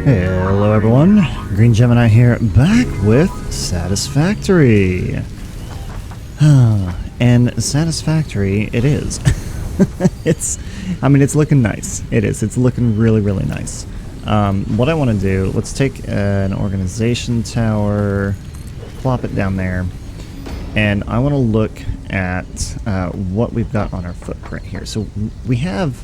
Hello everyone, Green Gemini here, back with Satisfactory. And Satisfactory it is. it's looking nice. It is. It's looking really, really nice. What I want to do, let's take an organization tower, plop it down there, and I want to look at what we've got on our footprint here. So we have,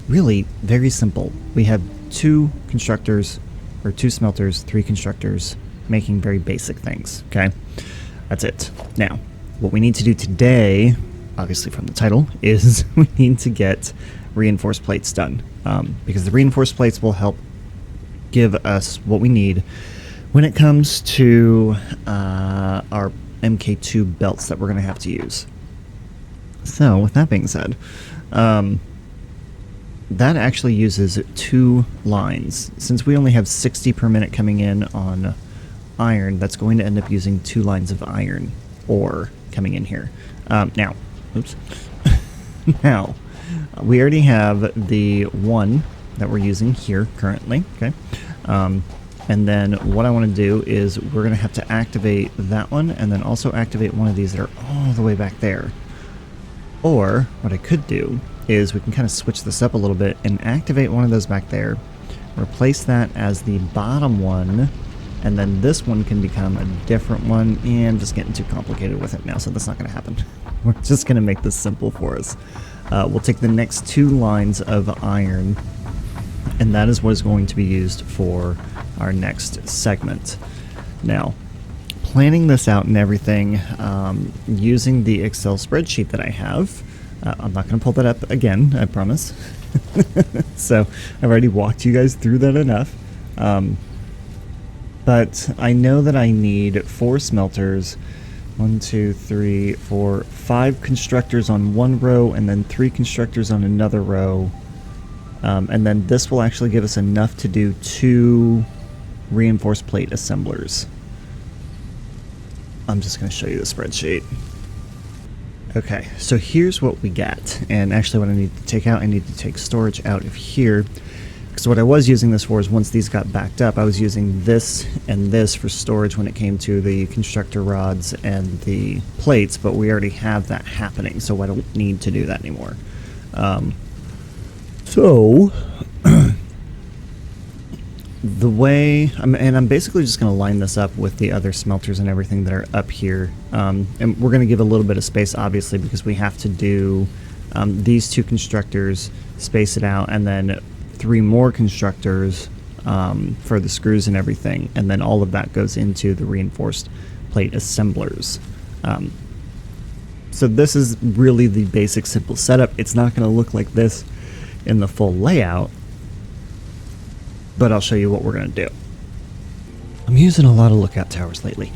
really very simple. We have two constructors, or two smelters, three constructors, making very basic things, okay? That's it. Now, what we need to do today, obviously from the title, is we need to get reinforced plates done. Because the reinforced plates will help give us what we need when it comes to our MK2 belts that we're going to have to use. So, with that being said, that actually uses 2 lines. Since we only have 60 per minute coming in on iron, that's going to end up using 2 lines of iron ore coming in here. Now, we already have the one that we're using here currently, okay? And then what I want to do is we're going to have to activate that one and then also activate one of these that are all the way back there. Or what I could do is we can kind of switch this up a little bit and activate one of those back there, replace that as the bottom one, and then this one can become a different one. And I'm just getting too complicated with it now, so that's not going to happen. We're just going to make this simple for us. We'll take the next 2 lines of iron, and that is what is going to be used for our next segment. Now, planning this out and everything, using the Excel spreadsheet that I have, I'm not going to pull that up again, I promise. So I've already walked you guys through that enough. But I know that I need 4 smelters, 1, 2, 3, 4, 5 constructors on one row, and then 3 constructors on another row. And then this will actually give us enough to do 2 reinforced plate assemblers. I'm just going to show you the spreadsheet. Okay, so here's what we got. And actually what I need to take out, I need to take storage out of here. Because what I was using this for is once these got backed up, I was using this and this for storage when it came to the constructor rods and the plates, but we already have that happening, so I don't need to do that anymore. The way, I'm basically just going to line this up with the other smelters and everything that are up here. And we're going to give a little bit of space, obviously, because we have to do these 2 constructors, space it out, and then 3 more constructors for the screws and everything. And then all of that goes into the reinforced plate assemblers. So this is really the basic, simple setup. It's not going to look like this in the full layout, but I'll show you what we're going to do. I'm using a lot of lookout towers lately,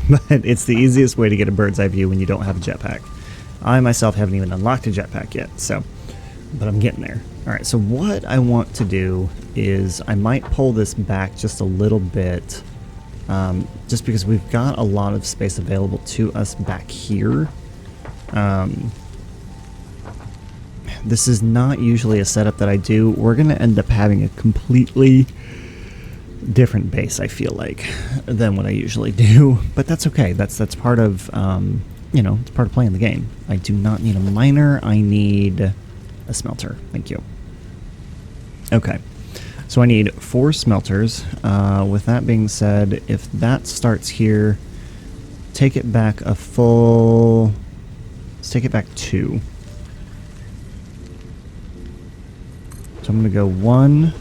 but it's the easiest way to get a bird's eye view when you don't have a jetpack. I myself haven't even unlocked a jetpack yet, but I'm getting there. Alright, so what I want to do is I might pull this back just a little bit, just because we've got a lot of space available to us back here. This is not usually a setup that I do. We're going to end up having a completely different base, I feel like, than what I usually do. But that's okay. That's part of, it's part of playing the game. I do not need a miner. I need a smelter. Thank you. Okay. So I need 4 smelters. With that being said, if that starts here, take it back a full... Let's take it back 2. So I'm going to go 1.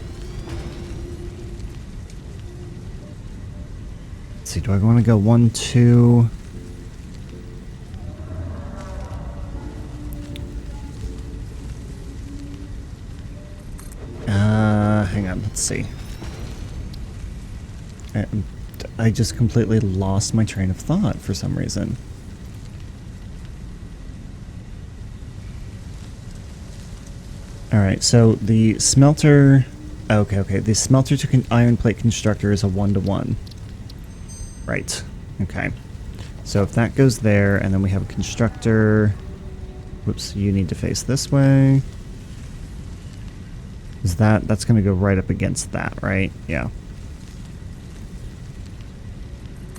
Let's see, do I want to go 1, 2? Hang on, let's see. I just completely lost my train of thought for some reason. Alright, so the smelter... Okay, the smelter to iron plate constructor is a 1-to-1. Right, okay. So if that goes there, and then we have a constructor... Whoops, you need to face this way. Is that's going to go right up against that, right? Yeah.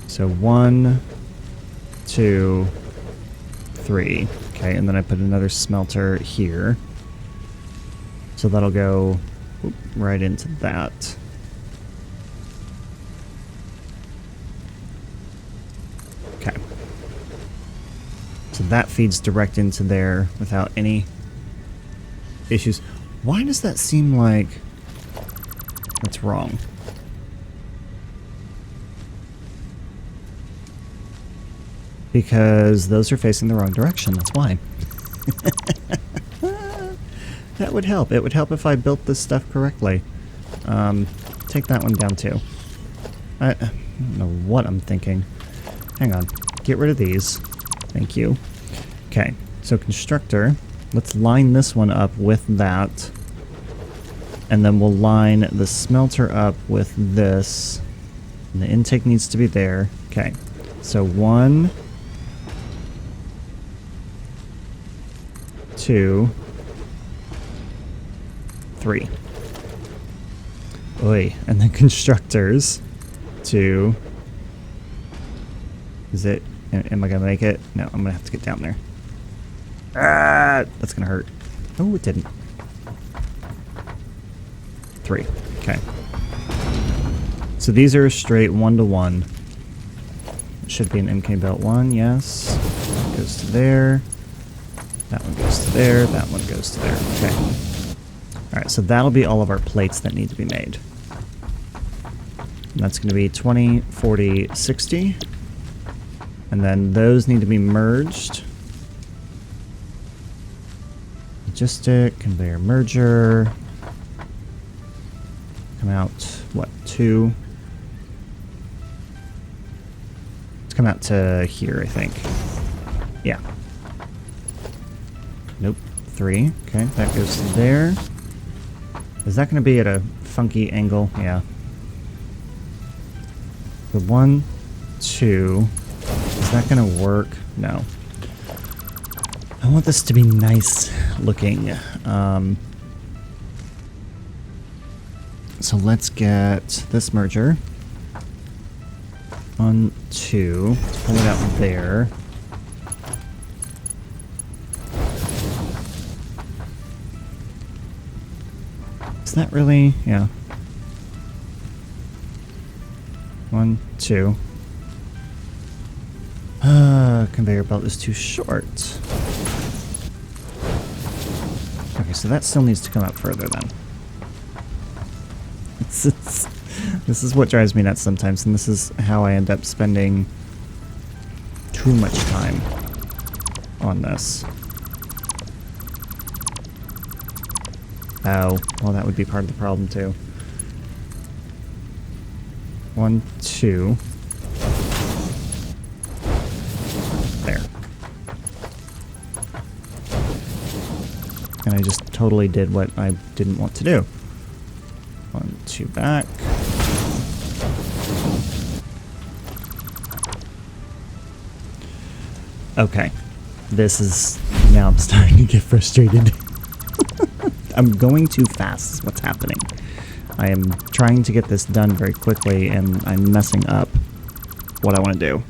So 1, 2, 3. Okay, and then I put another smelter here. So that'll go right into that. Okay. So that feeds direct into there without any issues. Why does that seem like that's wrong? Because those are facing the wrong direction, that's why. That would help. It would help if I built this stuff correctly. Take that one down too. I don't know what I'm thinking. Hang on. Get rid of these. Thank you. Okay, so constructor. Let's line this one up with that. And then we'll line the smelter up with this. And the intake needs to be there. Okay, so 1, 2, 3. Oi, and then constructors. 2. Is it? Am I gonna make it? No, I'm gonna have to get down there. Ah, that's gonna hurt. Oh, it didn't. 3. Okay. So these are straight 1 to 1. It should be an MK belt 1. Yes. That goes to there. That one goes to there. That one goes to there. Okay. All right. So that'll be all of our plates that need to be made. And that's going to be 20, 40, 60. And then those need to be merged. Logistic, conveyor merger. Come out, what, 2? Let's come out to here, I think. Yeah. Nope, 3. Okay, that goes to there. Is that going to be at a funky angle? Yeah. The 1, 2. Is that going to work? No. I want this to be nice looking. So let's get this merger. 1, 2. Let's pull it out there. Is that really? Yeah. 1, 2. Conveyor belt is too short. Okay, so that still needs to come out further then. This is what drives me nuts sometimes, and this is how I end up spending too much time on this. Oh, well, that would be part of the problem too. 1, 2. There. And I just totally did what I didn't want to do. 1, 2 back. Okay. This is... Now I'm starting to get frustrated. I'm going too fast is what's happening. I am trying to get this done very quickly, and I'm messing up what I want to do.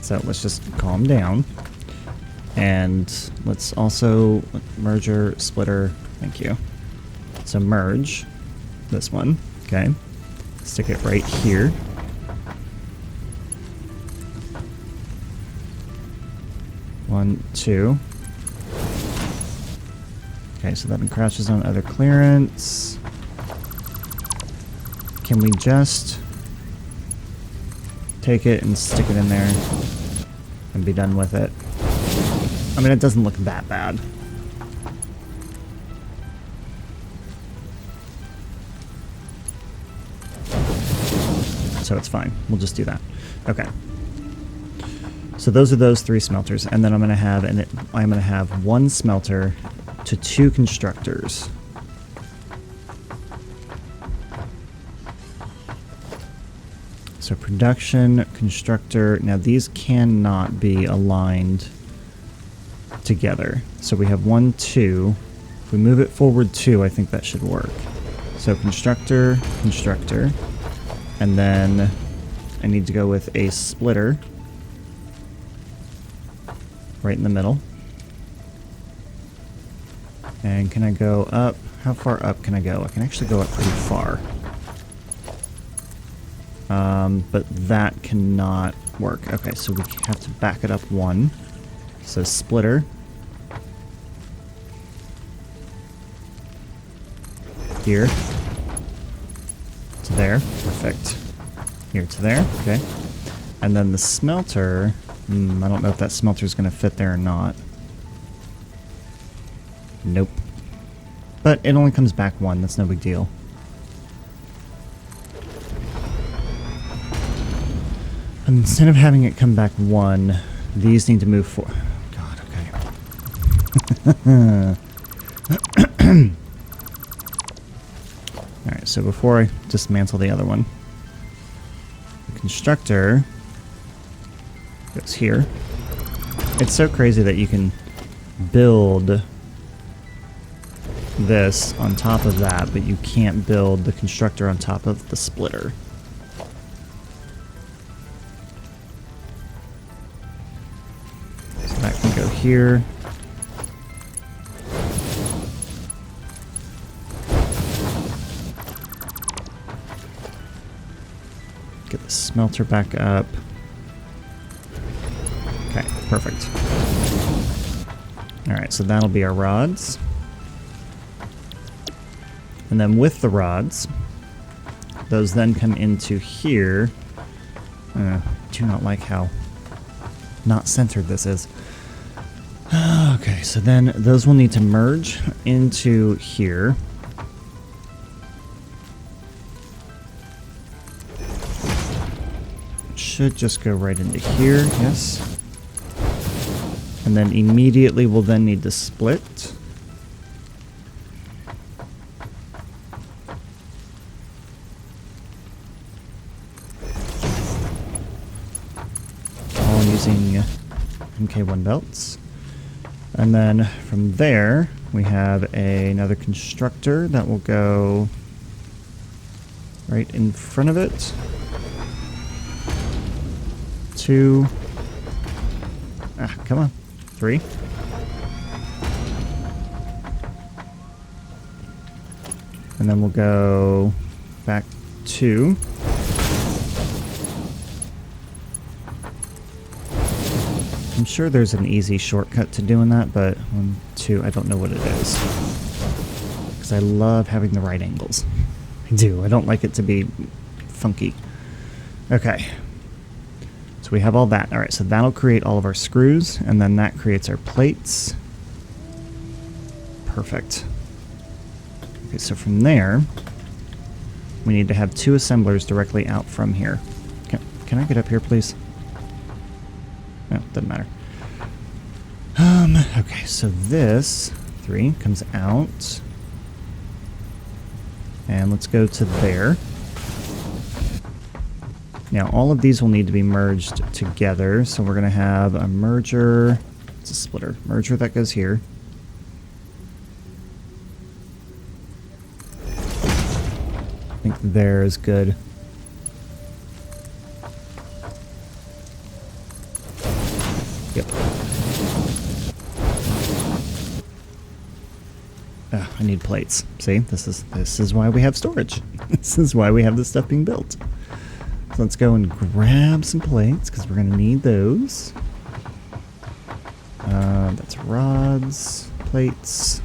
So let's just calm down. And let's also... Merger, splitter. Thank you. So merge this one. Okay. Stick it right here. One, 2. Okay, so that crashes on other clearance. Can we just take it and stick it in there and be done with it? I mean, it doesn't look that bad. So it's fine. We'll just do that. Okay. So those are those 3 smelters, and then I'm going to have 1 smelter to 2 constructors. So production, constructor. Now these cannot be aligned together. So we have 1, 2. If we move it forward 2, I think that should work. So constructor, constructor, and then I need to go with a splitter right in the middle. And can I go up? How far up can I go? I can actually go up pretty far. But that cannot work. Okay, so we have to back it up 1. So splitter. Here. To there. Perfect. Here to there. Okay. And then the smelter. I don't know if that smelter is going to fit there or not. Nope. But it only comes back 1. That's no big deal. And instead of having it come back 1, these need to move forward. God, okay. Alright, so before I dismantle the other one, the constructor goes here. It's so crazy that you can build this on top of that, but you can't build the constructor on top of the splitter. So that can go here. Get the smelter back up. Okay, perfect. Alright, so that'll be our rods. And then with the rods, those then come into here. Do not like how not centered this is. Okay, so then those will need to merge into here. Should just go right into here, yes. And then immediately we'll then need to split. All using MK1 belts. And then from there, we have another constructor that will go right in front of it. 2. Come on. 3. And then we'll go back 2. I'm sure there's an easy shortcut to doing that, but 1, 2, I don't know what it is. Because I love having the right angles. I do. I don't like it to be funky. Okay. So we have all that. Alright, so that'll create all of our screws, and then that creates our plates. Perfect. Okay, so from there, we need to have 2 assemblers directly out from here. Can I get up here, please? No, doesn't matter. Okay, so this 3 comes out. And let's go to there. Now, all of these will need to be merged together, so we're going to have a merger. It's a splitter. Merger that goes here. I think there is good. Yep. I need plates. See, this is why we have storage. This is why we have this stuff being built. So let's go and grab some plates because we're going to need those. That's rods, plates.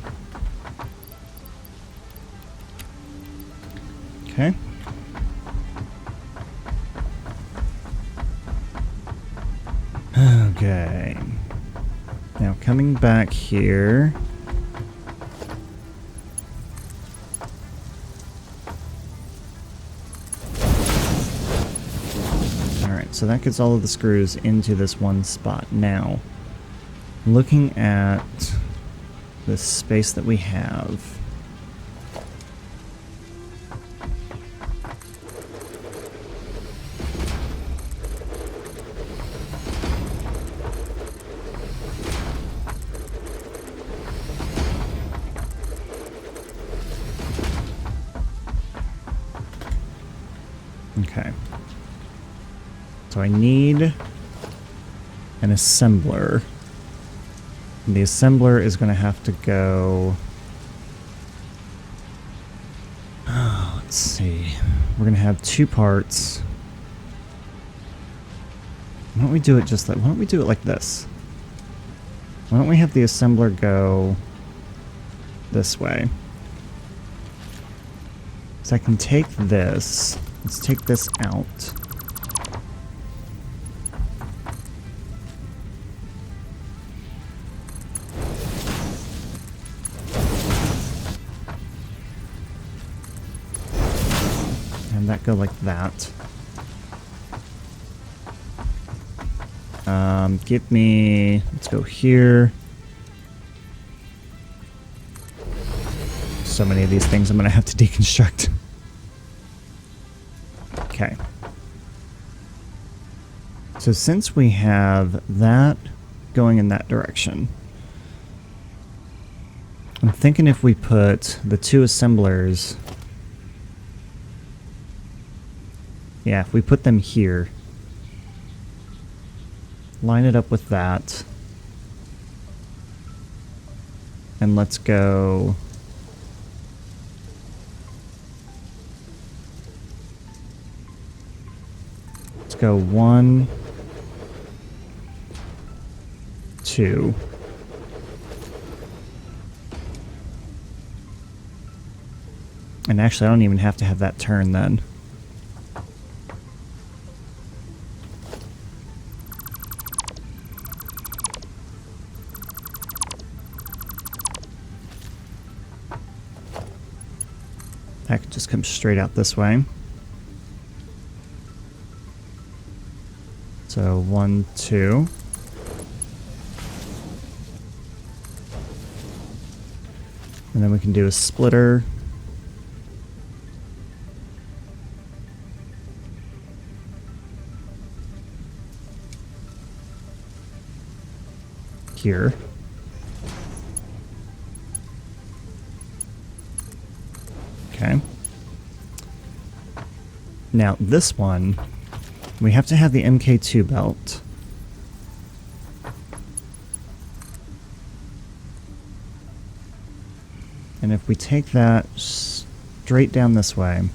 Okay. Okay. Now coming back here. Alright, so that gets all of the screws into this one spot. Now, looking at the space that we have. Okay. So I need an assembler. And the assembler is going to have to go... Oh, let's see. We're going to have 2 parts. Why don't we do it just like... Why don't we do it like this? Why don't we have the assembler go this way? So I can take this. Let's take this out. And that go like that. Give me... Let's go here. So many of these things I'm going to have to deconstruct. Okay. So since we have that going in that direction, I'm thinking if we put the 2 assemblers... Yeah, if we put them here, line it up with that, and let's go... Let's go 1, 2. And actually, I don't even have to have that turn then. That could just come straight out this way. So 1, 2. And then we can do a splitter. Here. Okay. Now this one, we have to have the MK2 belt. And if we take that straight down this way,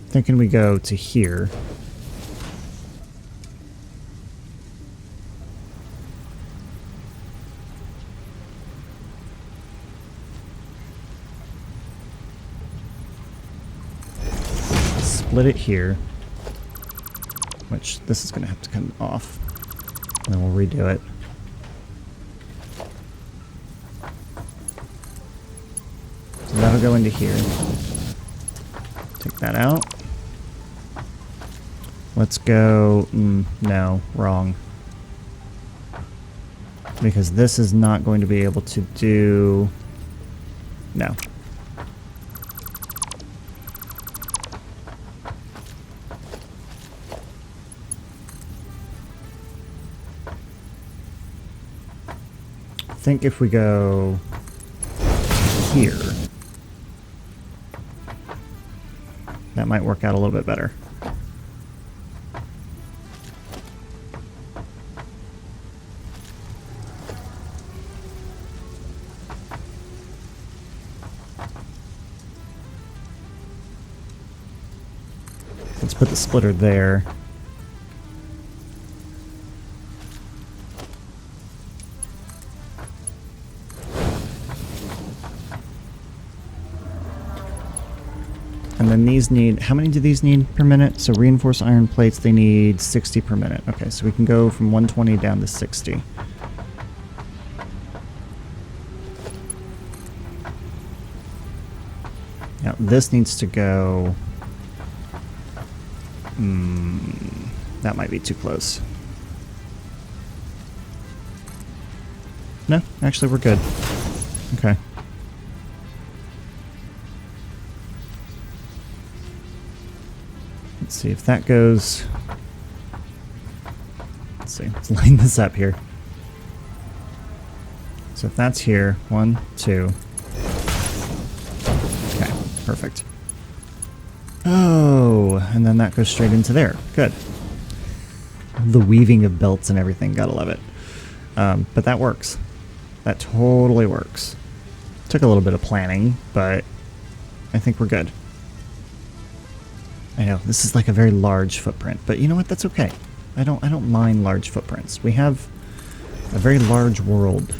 thinking we go to here. Split it here, which this is going to have to come off, and then we'll redo it. So that'll go into here. Take that out. Let's go... no, wrong. Because this is not going to be able to do... No. I think if we go here, that might work out a little bit better. Let's put the splitter there. And then these need, how many do these need per minute? So reinforced iron plates, they need 60 per minute. Okay, so we can go from 120 down to 60. Now this needs to go... that might be too close. No, actually we're good. Okay. Let's see if that goes... Let's see, let's line this up here. So if that's here, 1, 2. Okay, perfect. Oh, and then that goes straight into there. Good. The weaving of belts and everything, gotta love it. But that works. That totally works. Took a little bit of planning, but I think we're good. I know, this is like a very large footprint, but you know what? That's okay. I don't mind large footprints. We have a very large world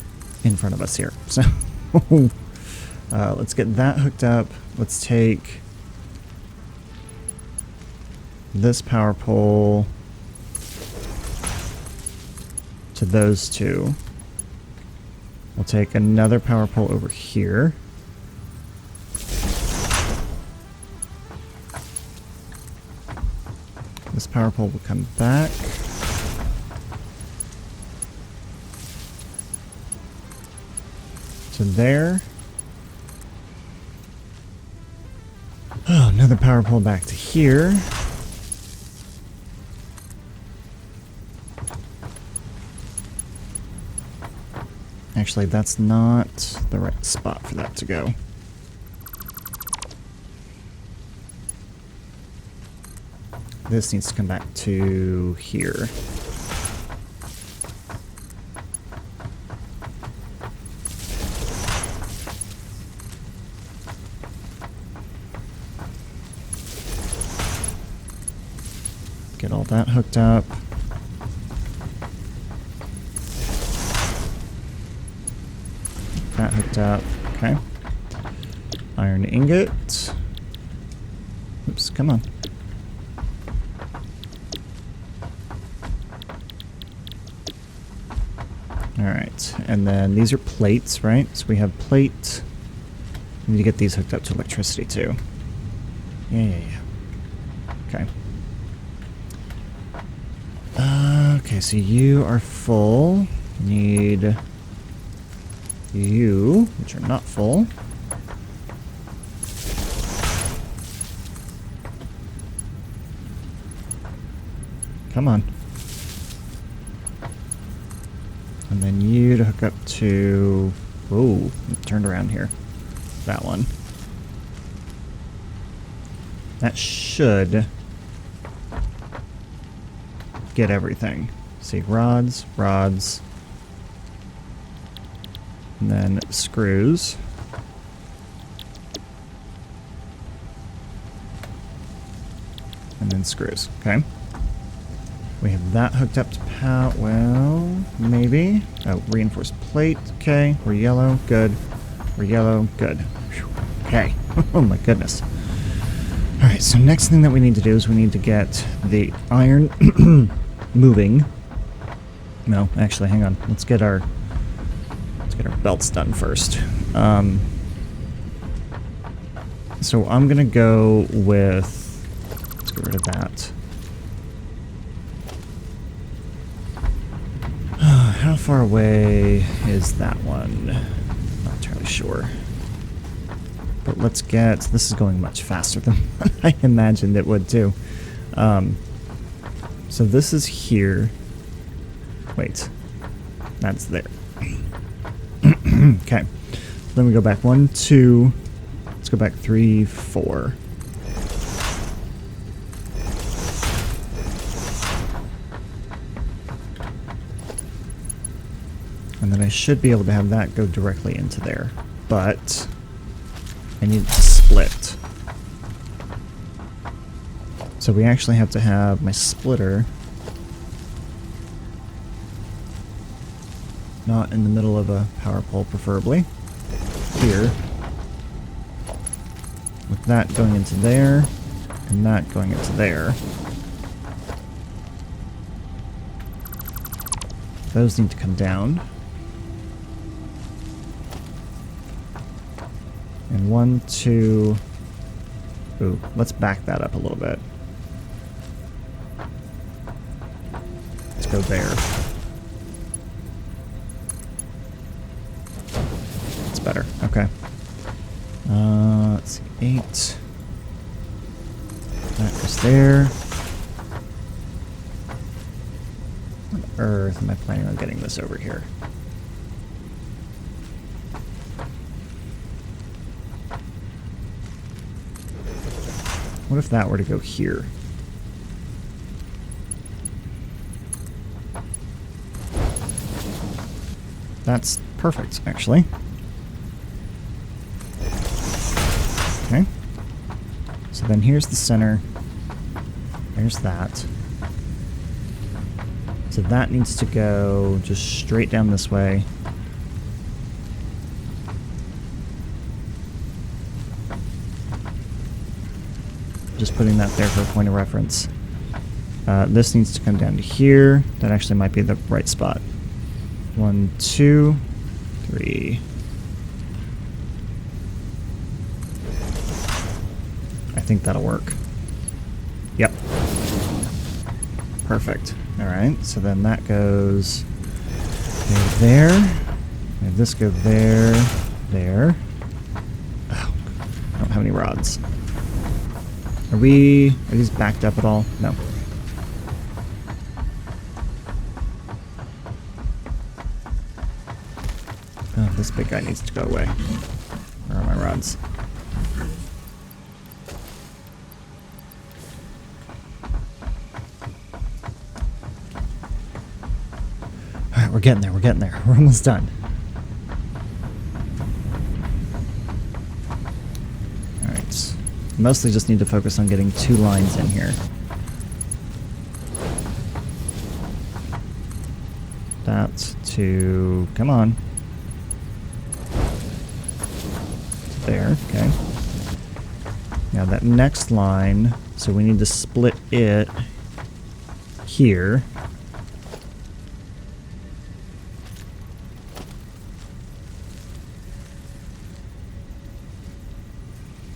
in front of us here. So let's get that hooked up. Let's take this power pole to those two. We'll take another power pole over here. This power pole will come back. To there. Oh, another power pole back to here. Actually, that's not the right spot for that to go. This needs to come back to here. Get all that hooked up. That hooked up. Okay. Iron ingot. Oops, come on. Alright, and then these are plates, right? So we have plate. We need to get these hooked up to electricity too. Yeah. Okay. Okay, so you are full. Need you, which are not full. Come on. And then you to hook up to... Whoa, turned around here. That one. That should get everything. See, rods, rods. And then screws. And then screws, okay. We have that hooked up to power. Well, maybe. Oh, reinforced plate. Okay, we're yellow. Good. We're yellow. Good. Whew. Okay. Oh my goodness. Alright, so next thing that we need to do is we need to get the iron moving. No, actually, hang on. Let's get our belts done first. So I'm gonna go with... Let's get rid of that. How far away is that one? Not entirely sure. But let's get... This is going much faster than I imagined it would, too. So this is here. Wait. That's there. Okay. Then we go back 1, 2. Let's go back 3, 4. And then I should be able to have that go directly into there. But I need it to split. So we actually have to have my splitter not in the middle of a power pole, preferably. Here. With that going into there, and that going into there. Those need to come down. And 1, 2... Ooh, let's back that up a little bit. Let's go there. That's better. Okay. Let's see. 8. That goes there. What on earth am I planning on getting this over here? What if that were to go here? That's perfect, actually. Okay. So then here's the center. There's that. So that needs to go just straight down this way. Just putting that there for a point of reference. This needs to come down to here. That actually might be the right spot. 1, 2, 3. I think that'll work. Yep. Perfect. Alright, so then that goes there. And this go there. There. Oh, I don't have any rods. Are these backed up at all? No. Oh, this big guy needs to go away. Where are my rods? Alright, we're getting there, we're getting there. We're almost done. Alright. Mostly just need to focus on getting 2 lines in here. That's 2. Come on. There, okay. Now that next line, so we need to split it here.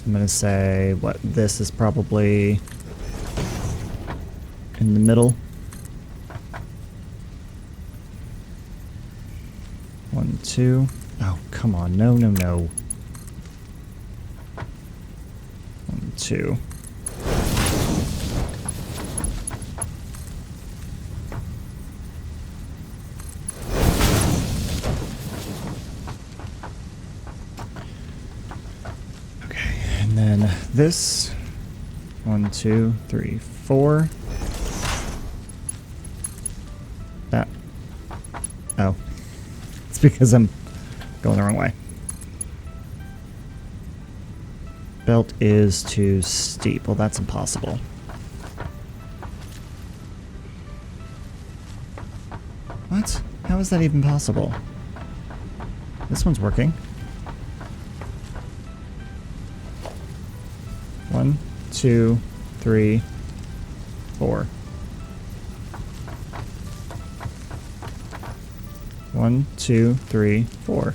I'm going to say, what, this is probably in the middle. 1, 2. Oh, come on. No, no, no. 1, 2. And then this 1, 2, 3, 4. That. Oh. It's because I'm going the wrong way. Belt is too steep. Well, that's impossible. What? How is that even possible? This one's working. 1, 2, 3, 4. 1, 2, 3, 4.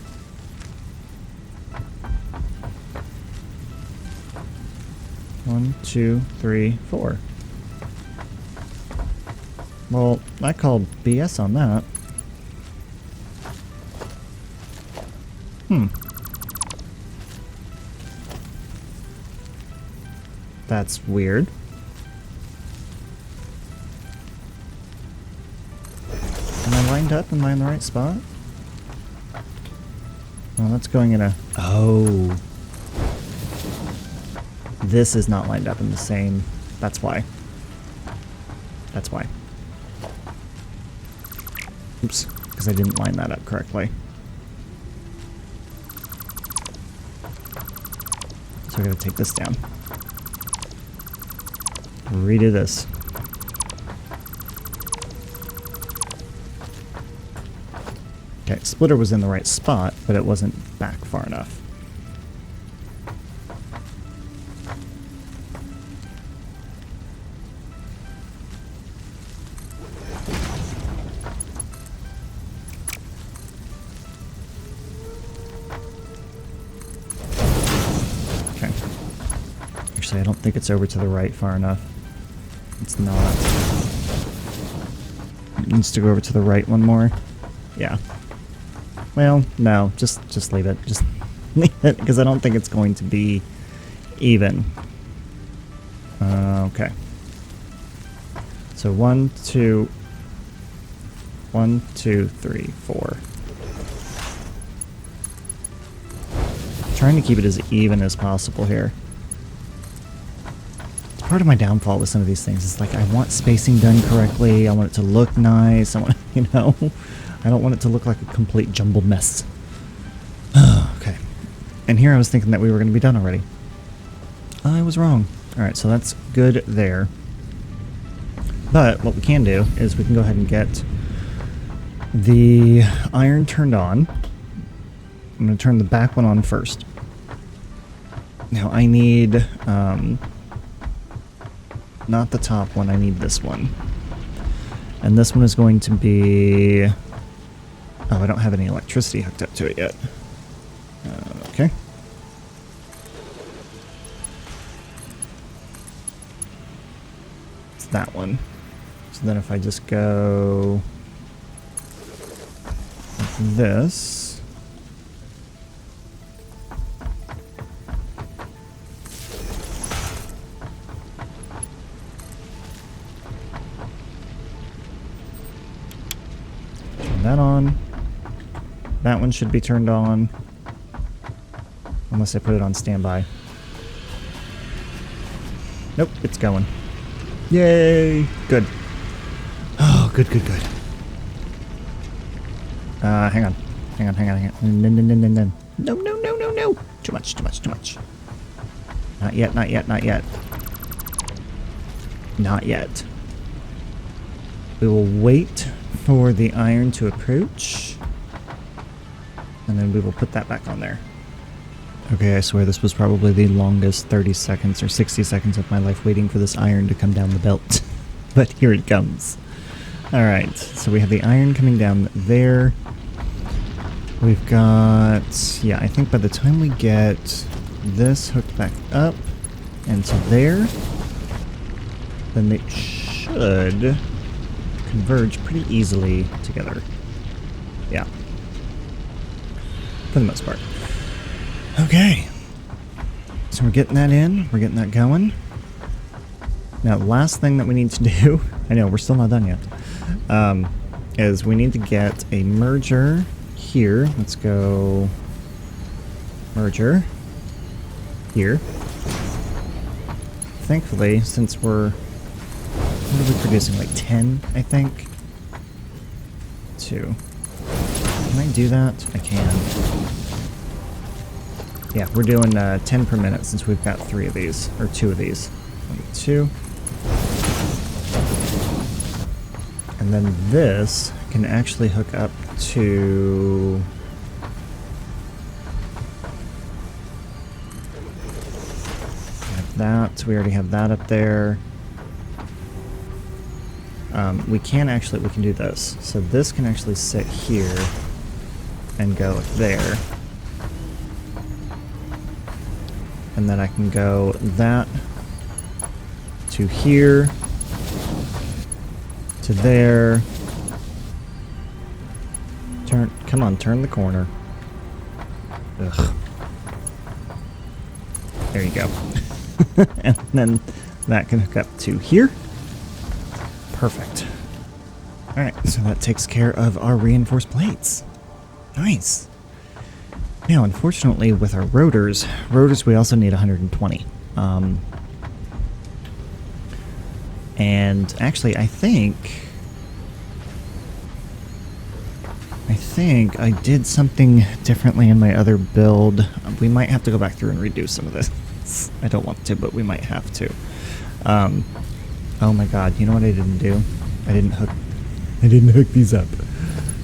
One, 2, 3, 4. Well, I called BS on that. That's weird. Am I lined up? Am I in the right spot? Well, that's going in a... Oh. This is not lined up in the same... That's why. That's why. Oops. Because I didn't line that up correctly. So I gotta take this down. Redo this. Okay, splitter was in the right spot, but it wasn't back far enough. Okay. Actually, I don't think it's over to the right far enough. It's not. It needs to go over to the right one more. Yeah. Well, no, just leave it. Just leave it, because I don't think it's going to be even. Okay. So 1, 2, 1, 2, 3, 4. Trying to keep it as even as possible here. It's Part of my downfall with some of these things is like I want spacing done correctly. I want it to look nice. I want, you know, I don't want it to look like a complete jumbled mess. Okay. And here I was thinking that we were going to be done already. I was wrong. Alright, so that's good there. But what we can do is we can go ahead and get the iron turned on. I'm going to turn the back one on first. Now I need, not the top one, I need this one. And this one is going to be... Oh, I don't have any electricity hooked up to it yet. Okay. It's that one. So then if I just go... like this... turn that on. That one should be turned on. Unless I put it on standby. Nope, it's going. Yay! Good. Oh, good, good, good. Hang on. Hang on, hang on, hang on. No, no, no, no, no. No, no, no, no, no! Too much, too much, too much. Not yet, not yet, not yet. Not yet. We will wait for the iron to approach. And then we will put that back on there. Okay, I swear this was probably the longest 30 seconds or 60 seconds of my life waiting for this iron to come down the belt. But here it comes. Alright, so we have the iron coming down there. We've got... yeah, I think by the time we get this hooked back up and to there, then they should converge pretty easily together. Yeah. For the most part. Okay. So we're getting that in. We're getting that going. Now, the last thing that we need to do... I know, we're still not done yet. Is we need to get a merger here. Let's go... merger. Here. Thankfully, since we're... what are we producing? Like 10, I think? 2. Can I do that? I can. Yeah, we're doing 10 per minute since we've got 3 of these, or 2 of these. 2. And then this can actually hook up to... that. We already have that up there. We can do this. So this can actually sit here and go there. And then I can go that to here, to there. Come on, turn the corner. Ugh. There you go. And then that can hook up to here. Perfect. Alright, so that takes care of our reinforced plates. Nice. Now, unfortunately, with our rotors we also need 120. And actually, I think I did something differently in my other build. We might have to go back through and redo some of this. I don't want to, but we might have to. Oh my god, you know what I didn't do? I didn't hook these up.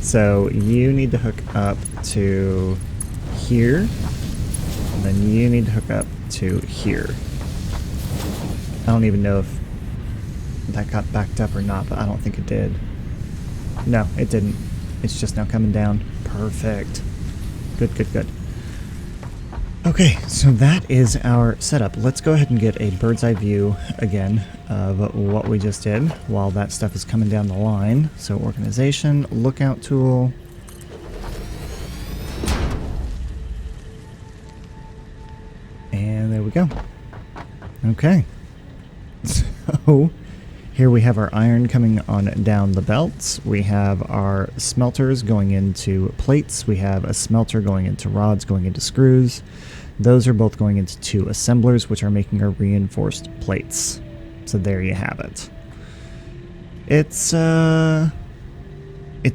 So you need to hook up to here, and then you need to hook up to here. I don't even know if that got backed up or not, but I don't think it did. No, it didn't. It's just now coming down. Perfect. Good, good, good. Okay, so that is our setup. Let's go ahead and get a bird's eye view again of what we just did while that stuff is coming down the line. So organization, lookout tool. And there we go. Okay. So here we have our iron coming on down the belts. We have our smelters going into plates. We have a smelter going into rods, going into screws. Those are both going into 2 assemblers, which are making our reinforced plates. So there you have it. It's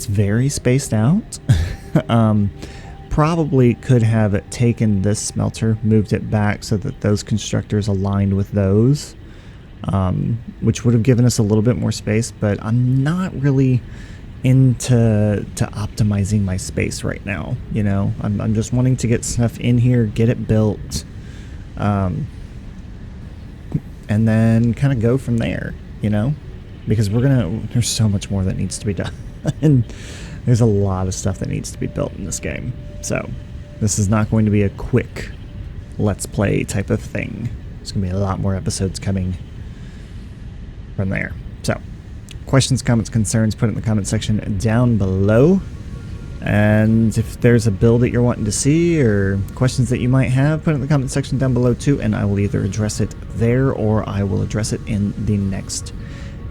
very spaced out. Probably could have taken this smelter, moved it back so that those constructors aligned with those, which would have given us a little bit more space, but I'm not really into optimizing my space right now. You know, I'm just wanting to get stuff in here, get it built, and then kind of go from there, you know, because there's so much more that needs to be done. And there's a lot of stuff that needs to be built in this game. So this is not going to be a quick let's play type of thing. There's going to be a lot more episodes coming from there. So questions, comments, concerns, put it in the comment section down below. And if there's a build that you're wanting to see or questions that you might have, put it in the comment section down below too, and I will either address it there or I will address it in the next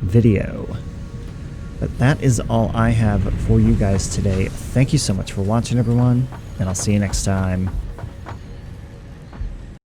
video. But that is all I have for you guys today. Thank you so much for watching, everyone, and I'll see you next time.